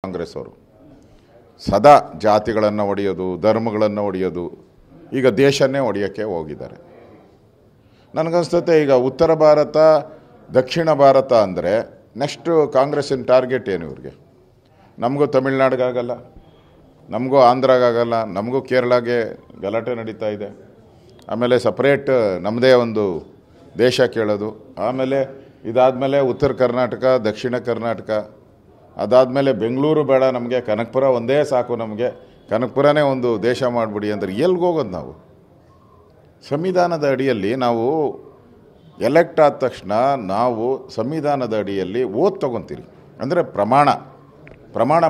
ಕಾಂಗ್ರೆಸ್ ಅವರು ಸದಾ ಜಾತಿಗಳನ್ನು ಒಡೆಯೋದು, ಧರ್ಮಗಳನ್ನು ಒಡೆಯೋದು, ಈಗ ದೇಶನೇ ಒಡೆಯೋಕ್ಕೆ ಹೋಗಿದ್ದಾರೆ. ನನಗನ್ಸುತ್ತೆ ಈಗ ಉತ್ತರ ಭಾರತ, ದಕ್ಷಿಣ ಭಾರತ ಅಂದರೆ ನೆಕ್ಸ್ಟು ಕಾಂಗ್ರೆಸ್ಸಿನ ಟಾರ್ಗೆಟ್ ಏನು ಇವ್ರಿಗೆ? ನಮಗೂ ತಮಿಳ್ನಾಡಿಗಾಗಲ್ಲ, ನಮಗೂ ಆಂಧ್ರಾಗಲ್ಲ, ನಮಗೂ ಕೇರಳಗೆ ಗಲಾಟೆ ನಡೀತಾ ಇದೆ. ಆಮೇಲೆ ಸಪ್ರೇಟ್ ನಮ್ಮದೇ ಒಂದು ದೇಶ ಕೇಳೋದು. ಆಮೇಲೆ ಇದಾದಮೇಲೆ ಉತ್ತರ ಕರ್ನಾಟಕ, ದಕ್ಷಿಣ ಕರ್ನಾಟಕ, ಅದಾದಮೇಲೆ ಬೆಂಗಳೂರು ಬೇಡ ನಮಗೆ, ಕನಕಪುರ ಒಂದೇ ಸಾಕು ನಮಗೆ, ಕನಕಪುರನೇ ಒಂದು ದೇಶ ಮಾಡಿಬಿಡಿ ಅಂದರೆ ಎಲ್ಲಿಗೆ ಹೋಗೋದು ನಾವು? ಸಂವಿಧಾನದ ಅಡಿಯಲ್ಲಿ ನಾವು ಎಲೆಕ್ಟ್ ಆದ ತಕ್ಷಣ ನಾವು ಸಂವಿಧಾನದ ಅಡಿಯಲ್ಲಿ ಓದ್ ತೊಗೊತೀರಿ, ಅಂದರೆ ಪ್ರಮಾಣ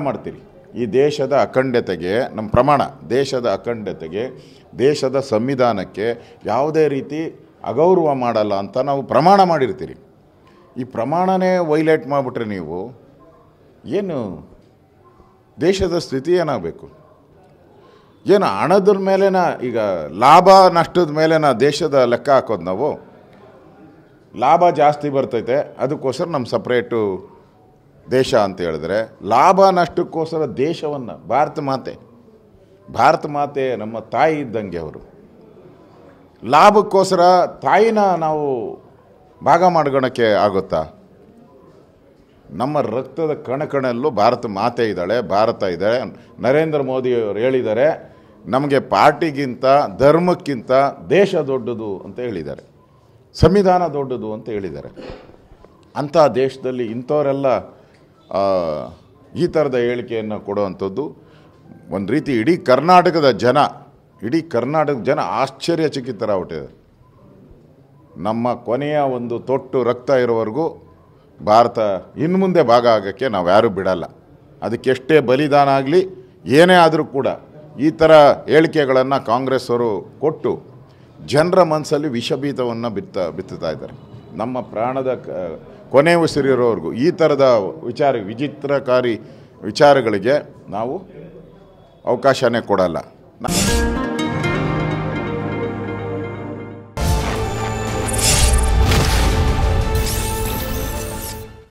ಮಾಡ್ತೀರಿ. ಈ ದೇಶದ ಅಖಂಡತೆಗೆ ನಮ್ಮ ಪ್ರಮಾಣ, ದೇಶದ ಅಖಂಡತೆಗೆ, ದೇಶದ ಸಂವಿಧಾನಕ್ಕೆ ಯಾವುದೇ ರೀತಿ ಅಗೌರವ ಮಾಡಲ್ಲ ಅಂತ ನಾವು ಪ್ರಮಾಣ ಮಾಡಿರ್ತೀರಿ. ಈ ಪ್ರಮಾಣನೇ ವೈಲೇಟ್ ಮಾಡಿಬಿಟ್ರೆ ನೀವು ಏನು ದೇಶದ ಸ್ಥಿತಿ ಏನಾಗಬೇಕು? ಏನು ಹಣದ ಮೇಲೆನ, ಈಗ ಲಾಭ ನಷ್ಟದ ಮೇಲೆನ ದೇಶದ ಲೆಕ್ಕ ಹಾಕೋದು ನಾವು? ಲಾಭ ಜಾಸ್ತಿ ಬರ್ತೈತೆ ಅದಕ್ಕೋಸ್ಕರ ನಮ್ಮ ಸಪ್ರೇಟು ದೇಶ ಅಂತ ಹೇಳಿದ್ರೆ, ಲಾಭ ನಷ್ಟಕ್ಕೋಸ್ಕರ ದೇಶವನ್ನು, ಭಾರತ ಮಾತೆ ನಮ್ಮ ತಾಯಿ ಇದ್ದಂಗೆ ಅವರು. ಲಾಭಕ್ಕೋಸ್ಕರ ತಾಯಿನ ನಾವು ಭಾಗ ಮಾಡ್ಕೊಳಕ್ಕೆ ಆಗುತ್ತಾ? ನಮ್ಮ ರಕ್ತದ ಕಣಕಣಲ್ಲೂ ಭಾರತ ಮಾತೆ ಇದ್ದಾಳೆ, ಭಾರತ ಇದೆ. ನರೇಂದ್ರ ಮೋದಿ ಅವರು ಹೇಳಿದ್ದಾರೆ, ನಮಗೆ ಪಾರ್ಟಿಗಿಂತ ಧರ್ಮಕ್ಕಿಂತ ದೇಶ ದೊಡ್ಡದು ಅಂತ ಹೇಳಿದ್ದಾರೆ, ಸಂವಿಧಾನ ದೊಡ್ಡದು ಅಂತ ಹೇಳಿದ್ದಾರೆ. ಅಂಥ ದೇಶದಲ್ಲಿ ಇಂಥವರೆಲ್ಲ ಈ ಥರದ ಹೇಳಿಕೆಯನ್ನು ಕೊಡುವಂಥದ್ದು ಒಂದು ರೀತಿ ಇಡೀ ಕರ್ನಾಟಕದ ಜನ ಆಶ್ಚರ್ಯಚಕಿತರಾಗ್ಬಿಟ್ಟಿದೆ. ನಮ್ಮ ಕೊನೆಯ ಒಂದು ತೊಟ್ಟು ರಕ್ತ ಇರೋವರೆಗೂ ಭಾರತ ಇನ್ನು ಮುಂದೆ ಭಾಗ ಆಗೋಕ್ಕೆ ನಾವು ಯಾರೂ ಬಿಡಲ್ಲ. ಅದಕ್ಕೆಷ್ಟೇ ಬಲಿದಾನ ಆಗಲಿ, ಏನೇ ಆದರೂ ಕೂಡ ಈ ಥರ ಹೇಳಿಕೆಗಳನ್ನು ಕಾಂಗ್ರೆಸ್ ಅವರು ಕೊಟ್ಟು ಜನರ ಮನಸ್ಸಲ್ಲಿ ವಿಷಬೀಜವನ್ನು ಬಿತ್ತುತ್ತಾ ಇದ್ದಾರೆ. ನಮ್ಮ ಪ್ರಾಣದ ಕೊನೆ ಉಸಿರಿರೋವರೆಗೂ ಈ ಥರದ ವಿಚಿತ್ರಕಾರಿ ವಿಚಾರಗಳಿಗೆ ನಾವು ಅವಕಾಶನೇ ಕೊಡಲ್ಲ.